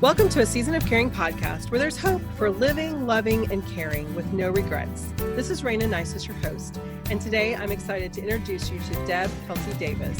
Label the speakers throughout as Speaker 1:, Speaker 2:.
Speaker 1: Welcome to a Season of Caring podcast where there's hope for living, loving, and caring with no regrets. This is Rayna Neises, your host, and today I'm excited to introduce you to Deb Kelsey-Davis.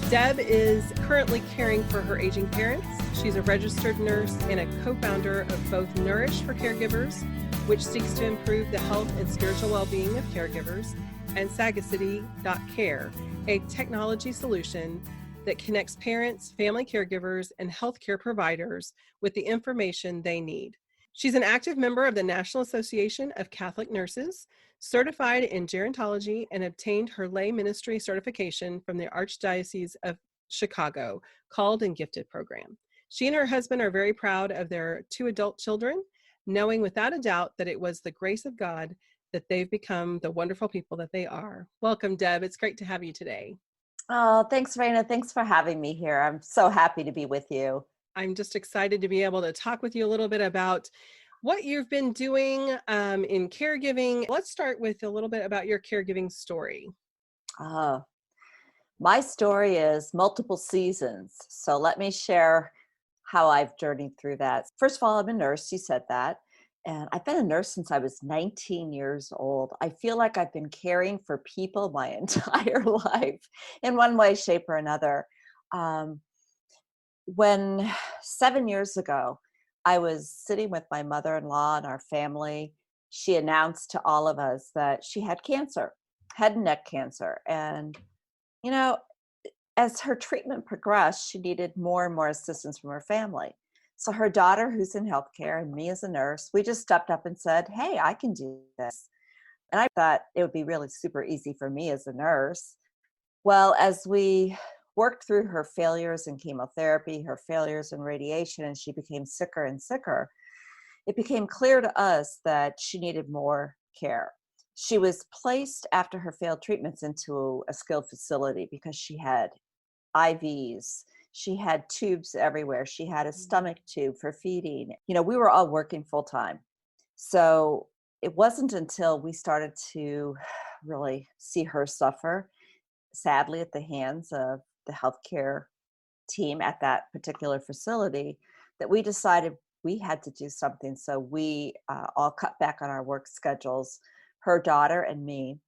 Speaker 1: Deb is currently caring for her aging parents. She's a registered nurse and a co-founder of both Nourish for caregivers, which seeks to improve the health and spiritual well-being of caregivers, and Sagacity.care, a technology solution that connects parents, family caregivers, and healthcare providers with the information they need. She's an active member of the National Association of Catholic Nurses, certified in gerontology, and obtained her lay ministry certification from the Archdiocese of Chicago, Called and Gifted program. She and her husband are very proud of their 2 adult children, knowing without a doubt that it was the grace of God that they've become the wonderful people that they are. Welcome, Deb. It's great to have you today.
Speaker 2: Oh, thanks, Rayna. Thanks for having me here. I'm so happy to be with you.
Speaker 1: I'm just excited to be able to talk with you a little bit about what you've been doing in caregiving. Let's start with a little bit about your caregiving story.
Speaker 2: My story is multiple seasons. So let me share how I've journeyed through that. First of all, I'm a nurse. You said that. And I've been a nurse since I was 19 years old. I feel like I've been caring for people my entire life in one way, shape, or another. When 7 years ago, I was sitting with my mother-in-law and our family, she announced to all of us that she had cancer, head and neck cancer. And, as her treatment progressed, she needed more and more assistance from her family. So her daughter, who's in healthcare, and me as a nurse, we just stepped up and said, hey, I can do this. And I thought it would be really super easy for me as a nurse. Well, as we worked through her failures in chemotherapy, her failures in radiation, and she became sicker and sicker, it became clear to us that she needed more care. She was placed after her failed treatments into a skilled facility because she had IVs. She had tubes everywhere. She had a stomach tube for feeding. We were all working full time. So it wasn't until we started to really see her suffer, sadly, at the hands of the healthcare team at that particular facility, that we decided we had to do something. So we all cut back on our work schedules. Her daughter and me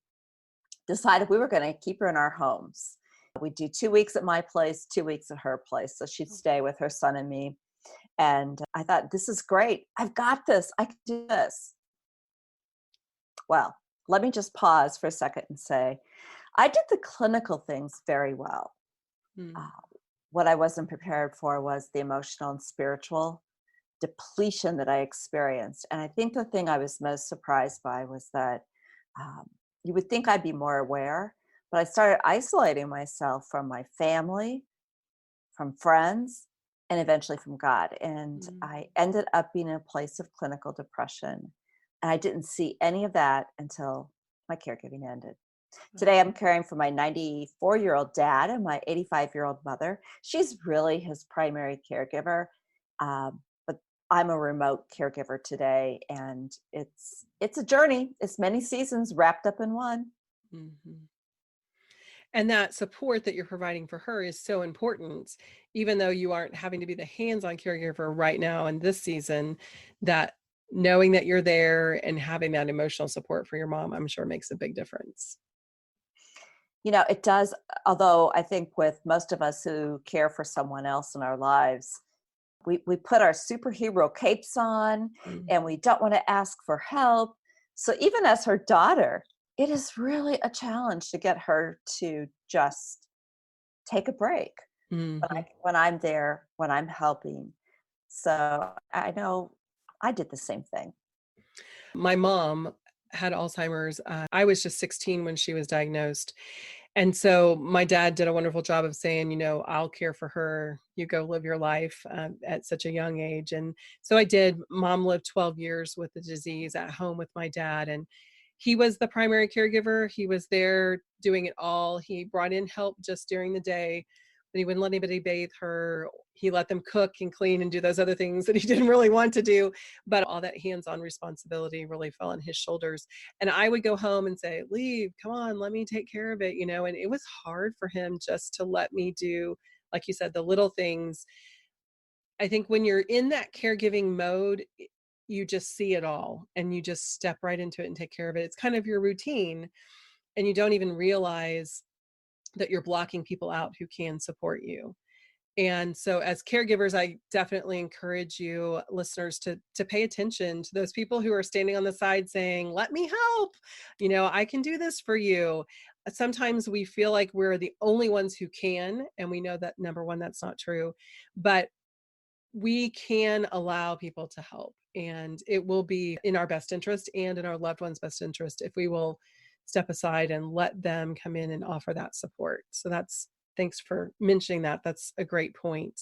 Speaker 2: decided we were going to keep her in our homes. We'd do 2 weeks at my place, 2 weeks at her place. So she'd stay with her son and me. And I thought, this is great. I've got this. I can do this. Well, let me just pause for a second and say, I did the clinical things very well. What I wasn't prepared for was the emotional and spiritual depletion that I experienced. And I think the thing I was most surprised by was that you would think I'd be more aware, but I started isolating myself from my family, from friends, and eventually from God. And I ended up being in a place of clinical depression. And I didn't see any of that until my caregiving ended. Today, I'm caring for my 94-year-old dad and my 85-year-old mother. She's really his primary caregiver, but I'm a remote caregiver today. And it's a journey. It's many seasons wrapped up in one.
Speaker 1: Mm-hmm. And that support that you're providing for her is so important, even though you aren't having to be the hands-on caregiver right now in this season, that knowing that you're there and having that emotional support for your mom, I'm sure makes a big difference.
Speaker 2: It does, although I think with most of us who care for someone else in our lives, we put our superhero capes on and we don't want to ask for help. So even as her daughter, it is really a challenge to get her to just take a break when I'm there, when I'm helping. So I know I did the same thing.
Speaker 1: My mom had Alzheimer's. I was just 16 when she was diagnosed. And so my dad did a wonderful job of saying, I'll care for her. You go live your life at such a young age. And so I did. Mom lived 12 years with the disease at home with my dad. And he was the primary caregiver. He was there doing it all. He brought in help just during the day, but he wouldn't let anybody bathe her. He let them cook and clean and do those other things that he didn't really want to do. But all that hands-on responsibility really fell on his shoulders. And I would go home and say, leave, come on, let me take care of it, and it was hard for him just to let me do, like you said, the little things I think when you're in that caregiving mode, you just see it all and you just step right into it and take care of it. It's kind of your routine, and you don't even realize that you're blocking people out who can support you. And so as caregivers, I definitely encourage you listeners to pay attention to those people who are standing on the side saying, "Let me help. I can do this for you." Sometimes we feel like we're the only ones who can, and we know that number one, that's not true. But we can allow people to help, and it will be in our best interest and in our loved ones' best interest if we will step aside and let them come in and offer that support. So thanks for mentioning that. That's a great point.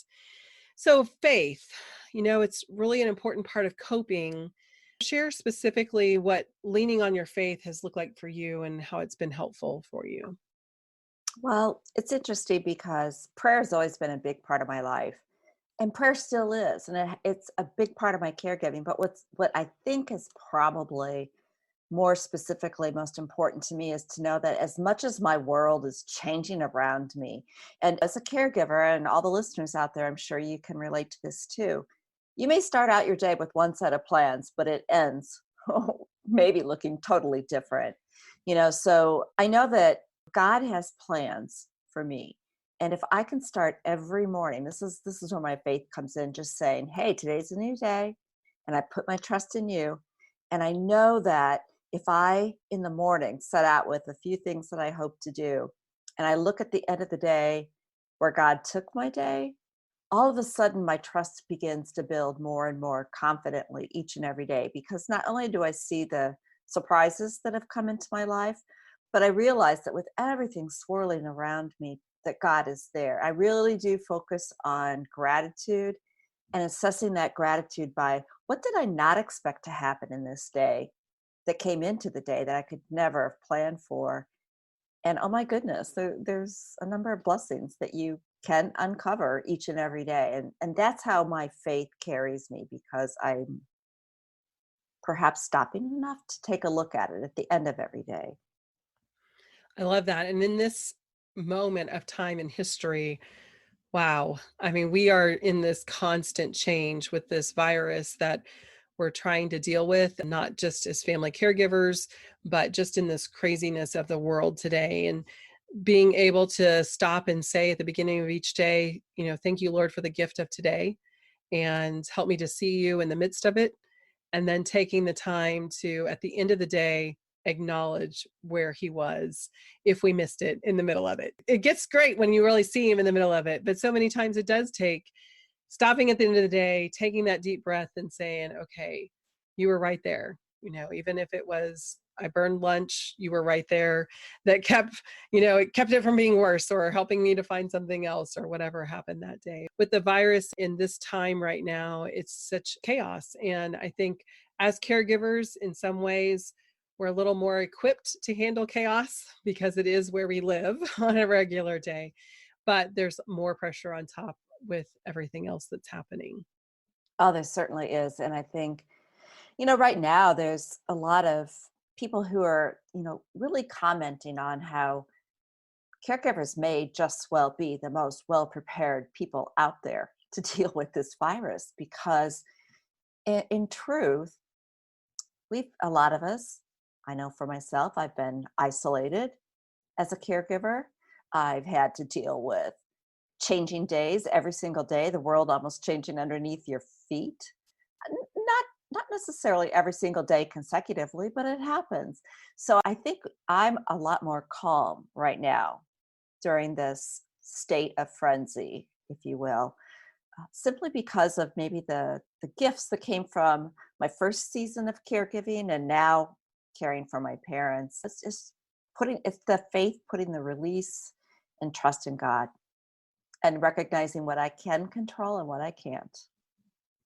Speaker 1: So faith, it's really an important part of coping. Share specifically what leaning on your faith has looked like for you and how it's been helpful for you.
Speaker 2: Well, it's interesting because prayer has always been a big part of my life. And prayer still is, and it's a big part of my caregiving. But what I think is probably more specifically most important to me is to know that as much as my world is changing around me, and as a caregiver and all the listeners out there, I'm sure you can relate to this too. You may start out your day with one set of plans, but it ends maybe looking totally different. So I know that God has plans for me. And if I can start every morning, this is where my faith comes in, just saying, "Hey, today's a new day, and I put my trust in you." And I know that if I in the morning set out with a few things that I hope to do, and I look at the end of the day where God took my day, all of a sudden my trust begins to build more and more confidently each and every day, because not only do I see the surprises that have come into my life, but I realize that with everything swirling around me, that God is there. I really do focus on gratitude and assessing that gratitude by what did I not expect to happen in this day that came into the day that I could never have planned for. And oh my goodness, there's a number of blessings that you can uncover each and every day. And that's how my faith carries me, because I'm perhaps stopping enough to take a look at it at the end of every day.
Speaker 1: I love that. And in this moment of time in history, wow. I mean, we are in this constant change with this virus that we're trying to deal with, not just as family caregivers, but just in this craziness of the world today. And being able to stop and say at the beginning of each day, "Thank you, Lord, for the gift of today, and help me to see you in the midst of it." And then taking the time to, at the end of the day, acknowledge where he was if we missed it in the middle of it. It gets great when you really see him in the middle of it, but so many times it does take stopping at the end of the day, taking that deep breath and saying, "Okay, you were right there." Even if it was, I burned lunch, you were right there. That it kept it from being worse, or helping me to find something else, or whatever happened that day. With the virus in this time right now, it's such chaos. And I think as caregivers, in some ways, we're a little more equipped to handle chaos because it is where we live on a regular day. But there's more pressure on top with everything else that's happening.
Speaker 2: Oh, there certainly is. And I think, right now there's a lot of people who are, really commenting on how caregivers may just well be the most well prepared people out there to deal with this virus, because in truth, a lot of us, I know for myself, I've been isolated as a caregiver. I've had to deal with changing days every single day, the world almost changing underneath your feet. Not necessarily every single day consecutively, but it happens. So I think I'm a lot more calm right now during this state of frenzy, if you will, simply because of maybe the gifts that came from my first season of caregiving and now caring for my parents. It's the faith, putting the release and trust in God, and recognizing what I can control and what I can't.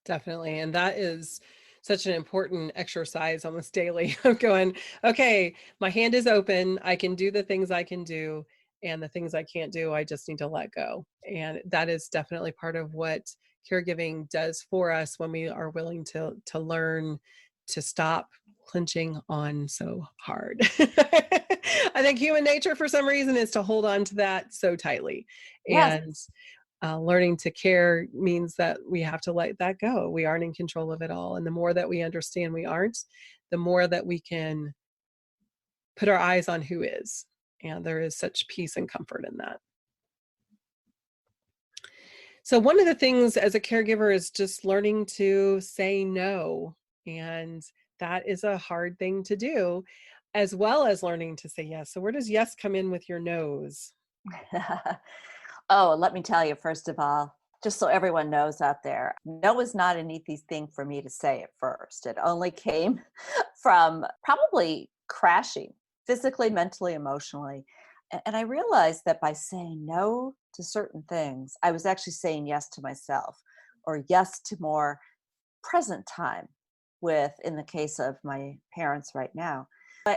Speaker 1: Definitely. And that is such an important exercise almost daily of going, "Okay, my hand is open. I can do the things I can do, and the things I can't do, I just need to let go." And that is definitely part of what caregiving does for us when we are willing to learn to stop clenching on so hard. I think human nature for some reason is to hold on to that so tightly.
Speaker 2: Yes.
Speaker 1: And Learning to care means that we have to let that go. We aren't in control of it all. And the more that we understand we aren't, the more that we can put our eyes on who is. And there is such peace and comfort in that. So, one of the things as a caregiver is just learning to say no. And that is a hard thing to do, as well as learning to say yes. So, where does yes come in with your no's?
Speaker 2: Oh, let me tell you, first of all, just so everyone knows out there, no is not an easy thing for me to say at first. It only came from probably crashing physically, mentally, emotionally. And I realized that by saying no to certain things, I was actually saying yes to myself or yes to more present time with, in the case of my parents right now.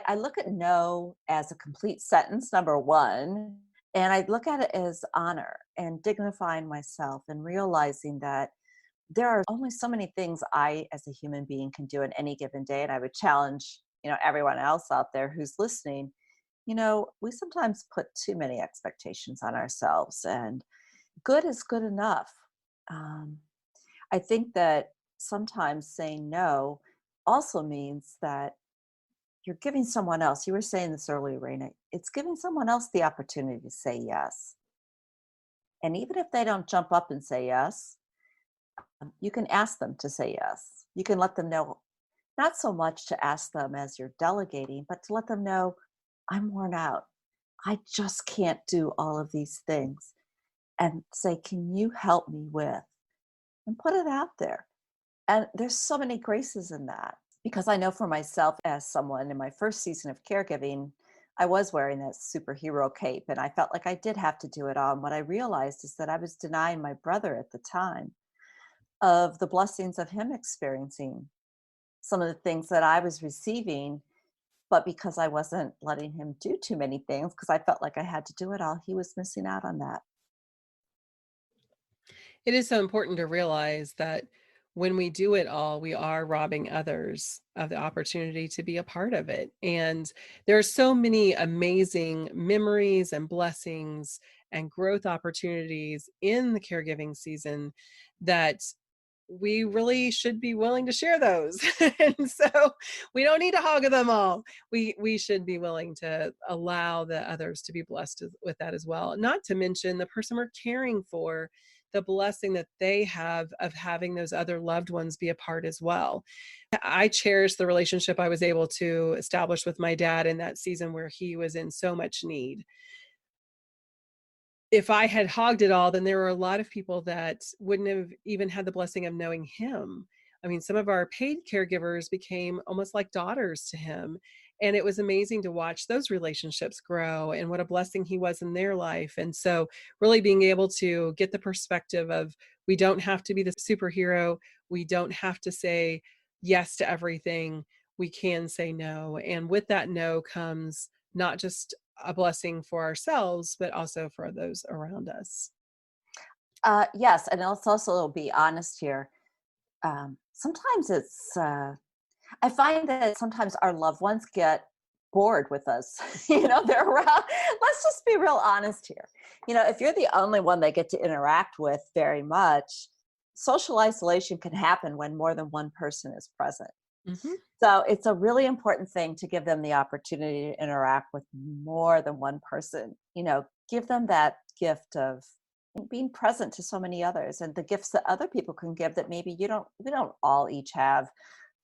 Speaker 2: I look at no as a complete sentence, number one, and I look at it as honor and dignifying myself and realizing that there are only so many things I, as a human being, can do in any given day. And I would challenge, everyone else out there who's listening. We sometimes put too many expectations on ourselves, and good is good enough. I think that sometimes saying no also means that you're giving someone else, you were saying this earlier, Rayna, it's giving someone else the opportunity to say yes. And even if they don't jump up and say yes, you can ask them to say yes. You can let them know, not so much to ask them as you're delegating, but to let them know, I'm worn out. I just can't do all of these things. And say, can you help me with? And put it out there. And there's so many graces in that. Because I know for myself, as someone in my first season of caregiving, I was wearing that superhero cape and I felt like I did have to do it all. And what I realized is that I was denying my brother at the time of the blessings of him experiencing some of the things that I was receiving. But because I wasn't letting him do too many things, because I felt like I had to do it all, he was missing out on that.
Speaker 1: It is so important to realize that when we do it all, we are robbing others of the opportunity to be a part of it. And there are so many amazing memories and blessings and growth opportunities in the caregiving season that we really should be willing to share those. And so we don't need to hog them all. We should be willing to allow the others to be blessed with that as well. Not to mention the person we're caring for, the blessing that they have of having those other loved ones be a part as well. I cherish the relationship I was able to establish with my dad in that season where he was in so much need. If I had hogged it all, then there were a lot of people that wouldn't have even had the blessing of knowing him. I mean, some of our paid caregivers became almost like daughters to him. And it was amazing to watch those relationships grow and what a blessing he was in their life. And so, really being able to get the perspective of we don't have to be the superhero, we don't have to say yes to everything, we can say no. And with that no comes not just a blessing for ourselves, but also for those around us.
Speaker 2: Yes, and let's also be honest here. Sometimes I find that sometimes our loved ones get bored with us. They're around. Let's just be real honest here. If you're the only one they get to interact with very much, social isolation can happen when more than one person is present.
Speaker 1: Mhm.
Speaker 2: So it's a really important thing to give them the opportunity to interact with more than one person. Give them that gift of being present to so many others and the gifts that other people can give that maybe we don't all each have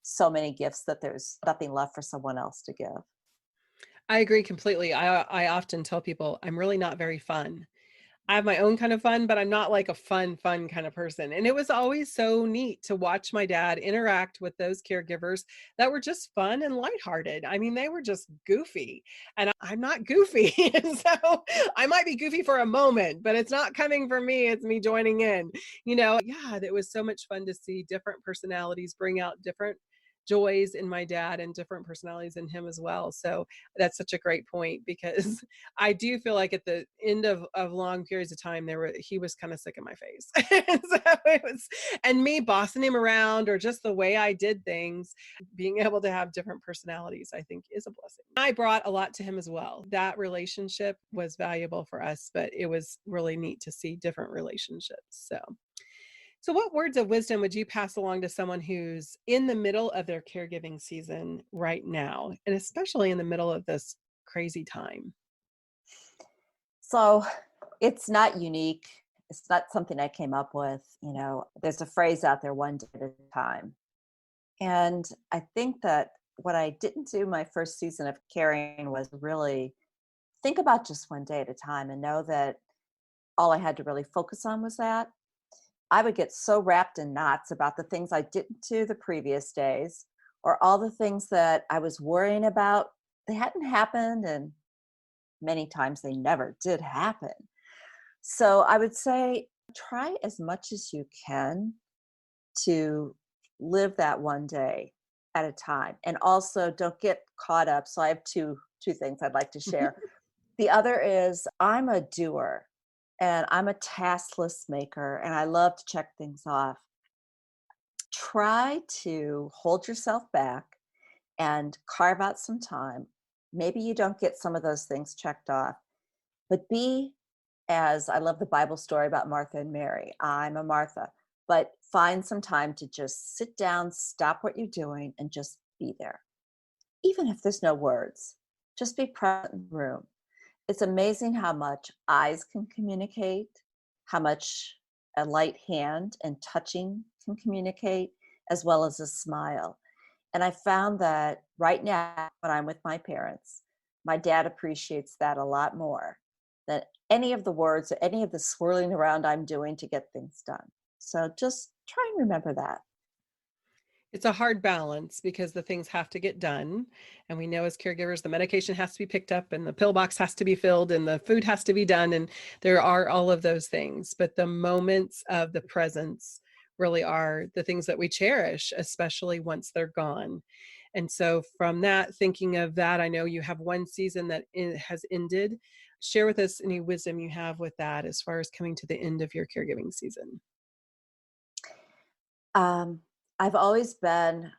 Speaker 2: so many gifts that there's nothing left for someone else to give.
Speaker 1: I agree completely. I often tell people I'm really not very fun. I have my own kind of fun, but I'm not like a fun kind of person. And it was always so neat to watch my dad interact with those caregivers that were just fun and lighthearted. I mean, they were just goofy, and I'm not goofy. And so I might be goofy for a moment, but it's not coming from me. It's me joining in. Yeah, it was so much fun to see different personalities bring out different joys in my dad and different personalities in him as well. So that's such a great point, because I do feel like at the end of long periods of time, he was kind of sick in my face. So it was, and me bossing him around, or just the way I did things, being able to have different personalities, I think is a blessing. I brought a lot to him as well. That relationship was valuable for us, but it was really neat to see different relationships. So what words of wisdom would you pass along to someone who's in the middle of their caregiving season right now, and especially in the middle of this crazy time?
Speaker 2: So it's not unique. It's not something I came up with. There's a phrase out there, one day at a time. And I think that what I didn't do my first season of caring was really think about just one day at a time and know that all I had to really focus on was that. I would get so wrapped in knots about the things I didn't do the previous days, or all the things that I was worrying about. They hadn't happened, and many times they never did happen. So I would say try as much as you can to live that one day at a time. And also don't get caught up. So I have two things I'd like to share. The other is I'm a doer and I'm a task list maker, and I love to check things off. Try to hold yourself back and carve out some time. Maybe you don't get some of those things checked off, but as I love the Bible story about Martha and Mary. I'm a Martha, but find some time to just sit down, stop what you're doing, and just be there. Even if there's no words, just be present in the room. It's amazing how much eyes can communicate, how much a light hand and touching can communicate, as well as a smile. And I found that right now, when I'm with my parents, my dad appreciates that a lot more than any of the words or any of the swirling around I'm doing to get things done. So just try and remember that.
Speaker 1: It's a hard balance, because the things have to get done. And we know as caregivers, the medication has to be picked up and the pill box has to be filled and the food has to be done. And there are all of those things. But the moments of the presence really are the things that we cherish, especially once they're gone. And so from that, thinking of that, I know you have one season that has ended. Share with us any wisdom you have with that as far as coming to the end of your caregiving season.
Speaker 2: I've always been,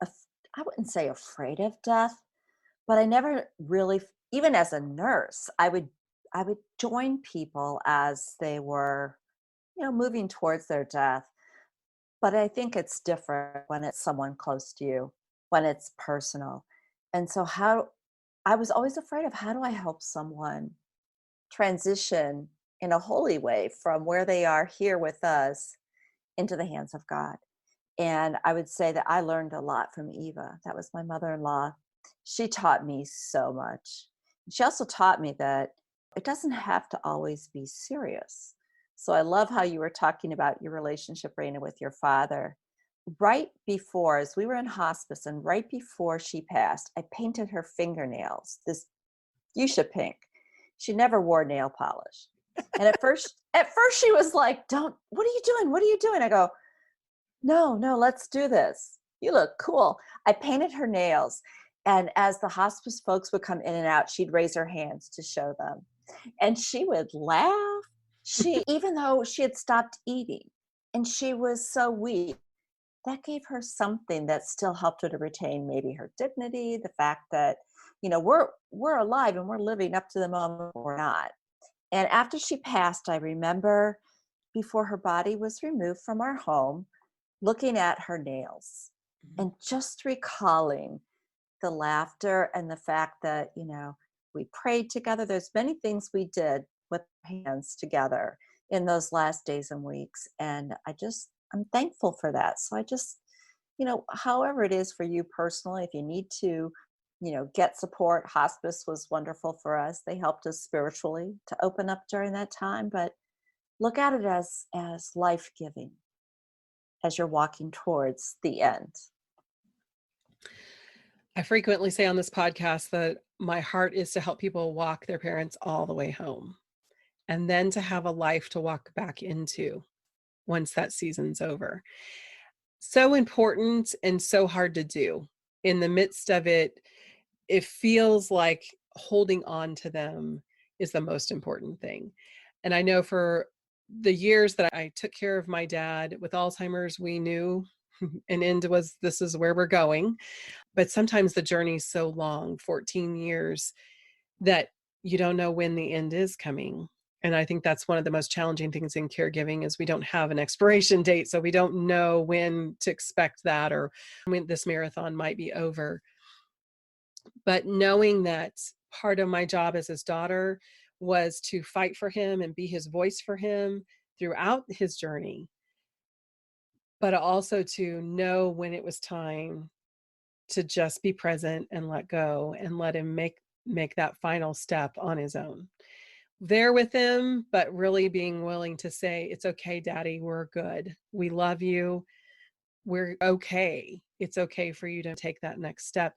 Speaker 2: I wouldn't say afraid of death, but I never really, even as a nurse, I would join people as they were, moving towards their death. But I think it's different when it's someone close to you, when it's personal. And so I was always afraid of, how do I help someone transition in a holy way from where they are here with us into the hands of God. And I would say that I learned a lot from Eva. That was my mother-in-law. She taught me so much. She also taught me that it doesn't have to always be serious. So I love how you were talking about your relationship, Rayna, with your father. Right before, as we were in hospice, and right before she passed, I painted her fingernails this fuchsia pink. She never wore nail polish. And at first she was like, what are you doing? What are you doing? I go, no, let's do this. You look cool. I painted her nails. And as the hospice folks would come in and out, she'd raise her hands to show them. And she would laugh. Even though she had stopped eating and she was so weak, that gave her something that still helped her to retain maybe her dignity, the fact that, we're alive and we're living up to the moment we're not. And after she passed, I remember before her body was removed from our home, looking at her nails and just recalling the laughter and the fact that, we prayed together. There's many things we did with hands together in those last days and weeks. And I'm thankful for that. So I just, however it is for you personally, if you need to, get support, hospice was wonderful for us. They helped us spiritually to open up during that time, but look at it as life-giving as you're walking towards the end.
Speaker 1: I frequently say on this podcast that my heart is to help people walk their parents all the way home, and then to have a life to walk back into once that season's over. So important and so hard to do. In the midst of it, it feels like holding on to them is the most important thing. And I know for the years that I took care of my dad with Alzheimer's, we knew an end was this is where we're going. But sometimes the journey's so long, 14 years, that you don't know when the end is coming. And I think that's one of the most challenging things in caregiving is we don't have an expiration date. So we don't know when to expect that or when this marathon might be over. But knowing that part of my job as his daughter was to fight for him and be his voice for him throughout his journey, but also to know when it was time to just be present and let go and let him make that final step on his own. There with him, but really being willing to say, it's okay, Daddy, we're good. We love you. We're okay. It's okay for you to take that next step.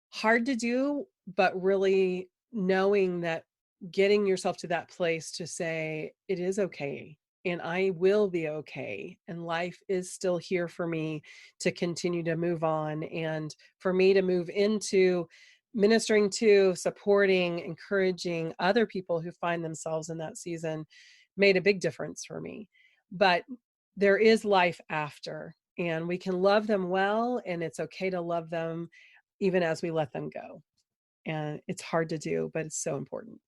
Speaker 1: Hard to do, but really knowing that getting yourself to that place to say, it is okay. And I will be okay. And life is still here for me to continue to move on and for me to move into ministering to, supporting, encouraging other people who find themselves in that season made a big difference for me. But there is life after, and we can love them well, and it's okay to love them even as we let them go. And it's hard to do, but it's so important.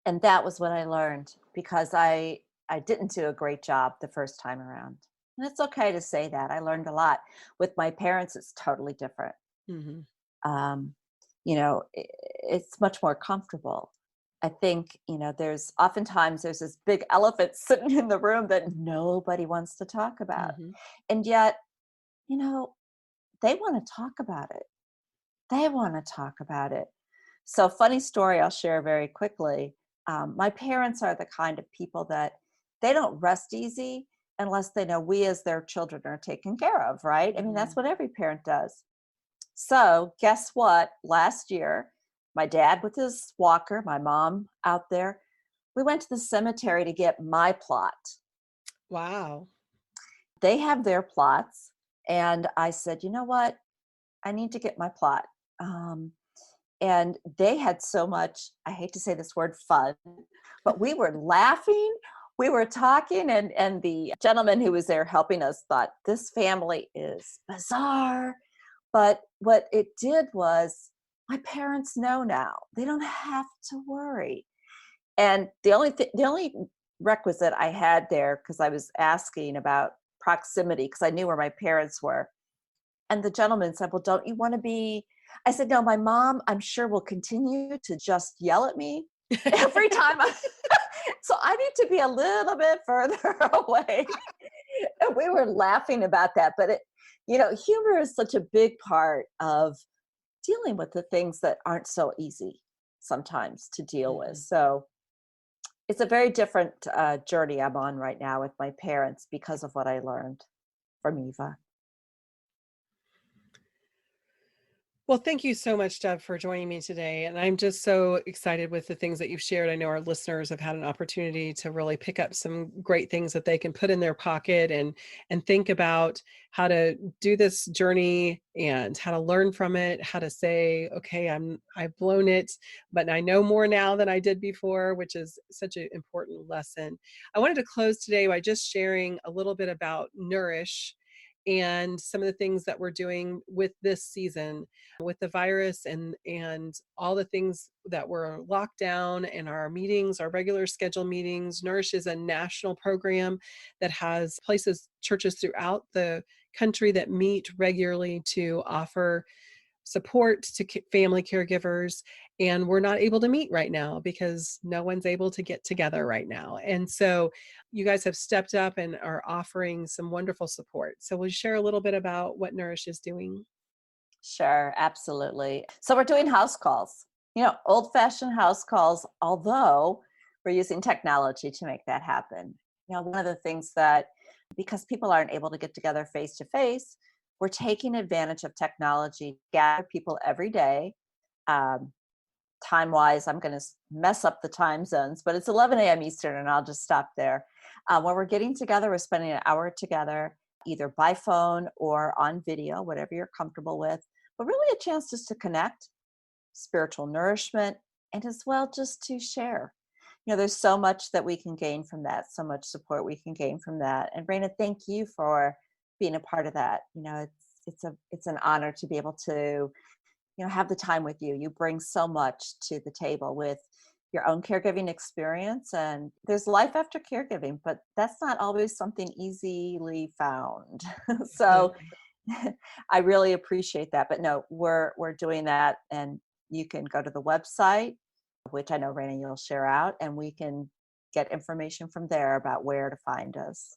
Speaker 2: And that was what I learned because I didn't do a great job the first time around. And it's okay to say that. I learned a lot. With my parents, it's totally different.
Speaker 1: Mm-hmm.
Speaker 2: It's much more comfortable. I think, there's oftentimes there's this big elephant sitting in the room that nobody wants to talk about.
Speaker 1: Mm-hmm.
Speaker 2: And yet, they want to talk about it. They want to talk about it. So funny story I'll share very quickly. My parents are the kind of people that they don't rest easy unless they know we as their children are taken care of, right? I mean, that's what every parent does. So guess what? Last year, my dad with his walker, my mom out there, we went to the cemetery to get my plot.
Speaker 1: Wow.
Speaker 2: They have their plots. And I said, you know what? I need to get my plot. And they had so much, I hate to say this word, fun, but we were laughing, we were talking, and the gentleman who was there helping us thought, this family is bizarre. But what it did was, my parents know now. They don't have to worry. And the only requisite I had there, because I was asking about proximity, because I knew where my parents were. And the gentleman said, well, don't you want to be? I said, no, my mom, I'm sure, will continue to just yell at me every time. So I need to be a little bit further away. And we were laughing about that. But, humor is such a big part of dealing with the things that aren't so easy sometimes to deal with. So it's a very different journey I'm on right now with my parents because of what I learned from Eva.
Speaker 1: Well, thank you so much, Deb, for joining me today. And I'm just so excited with the things that you've shared. I know our listeners have had an opportunity to really pick up some great things that they can put in their pocket and think about how to do this journey and how to learn from it, how to say, okay, I've blown it, but I know more now than I did before, which is such an important lesson. I wanted to close today by just sharing a little bit about Nourish and some of the things that we're doing with this season with the virus and all the things that were locked down and our meetings, our regular scheduled meetings. Nourish is a national program that has churches throughout the country that meet regularly to offer support to family caregivers. And we're not able to meet right now because no one's able to get together right now. And so you guys have stepped up and are offering some wonderful support. So we'll share a little bit about what Nourish is doing.
Speaker 2: Sure, absolutely. So we're doing house calls, old-fashioned house calls, although we're using technology to make that happen. One of the things that, because people aren't able to get together face to face, we're taking advantage of technology to gather people every day. Time-wise, I'm going to mess up the time zones, but it's 11 a.m. Eastern, and I'll just stop there. When we're getting together, we're spending an hour together. either by phone or on video, whatever you're comfortable with, but really a chance just to connect, spiritual nourishment, and as well just to share. There's so much that we can gain from that, so much support we can gain from that. And Rayna, thank you for being a part of that. It's an honor to be able to, have the time with you. You bring so much to the table with your own caregiving experience, and there's life after caregiving, but that's not always something easily found. So I really appreciate that. But no, we're doing that, and you can go to the website, which I know, Rayna, you'll share out, and we can get information from there about where to find us.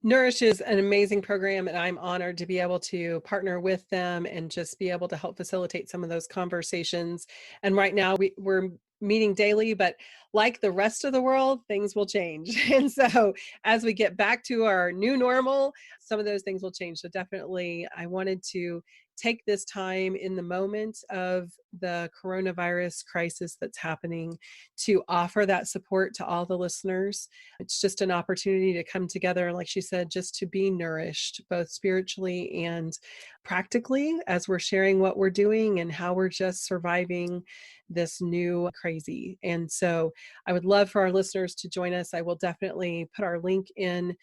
Speaker 1: Nourish is an amazing program, and I'm honored to be able to partner with them and just be able to help facilitate some of those conversations. And right now we're meeting daily, but like the rest of the world, things will change. And so as we get back to our new normal, some of those things will change. So definitely I wanted to take this time in the moment of the coronavirus crisis that's happening to offer that support to all the listeners. It's just an opportunity to come together, like she said, just to be nourished, both spiritually and practically, as we're sharing what we're doing and how we're just surviving this new crazy. And so I would love for our listeners to join us. I will definitely put our link in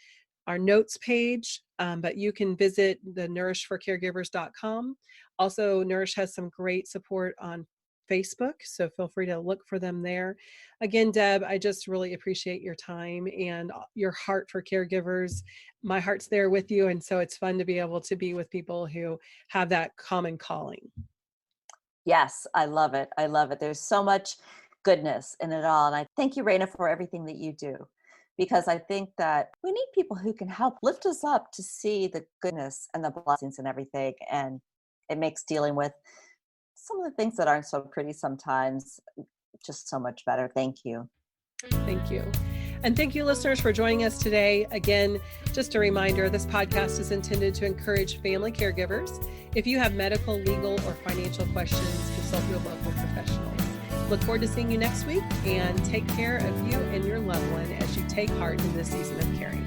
Speaker 1: our notes page, but you can visit the nourishforcaregivers.com. Also, Nourish has some great support on Facebook, so feel free to look for them there. Again, Deb, I just really appreciate your time and your heart for caregivers. My heart's there with you, and so it's fun to be able to be with people who have that common calling.
Speaker 2: Yes, I love it. I love it. There's so much goodness in it all. And I thank you, Rayna, for everything that you do, because I think that we need people who can help lift us up to see the goodness and the blessings and everything. And it makes dealing with some of the things that aren't so pretty sometimes just so much better. Thank you.
Speaker 1: Thank you. And thank you, listeners, for joining us today. Again, just a reminder, this podcast is intended to encourage family caregivers. If you have medical, legal, or financial questions, consult your local professionals. Look forward to seeing you next week, and take care of you and your loved one as you take part in this season of caring.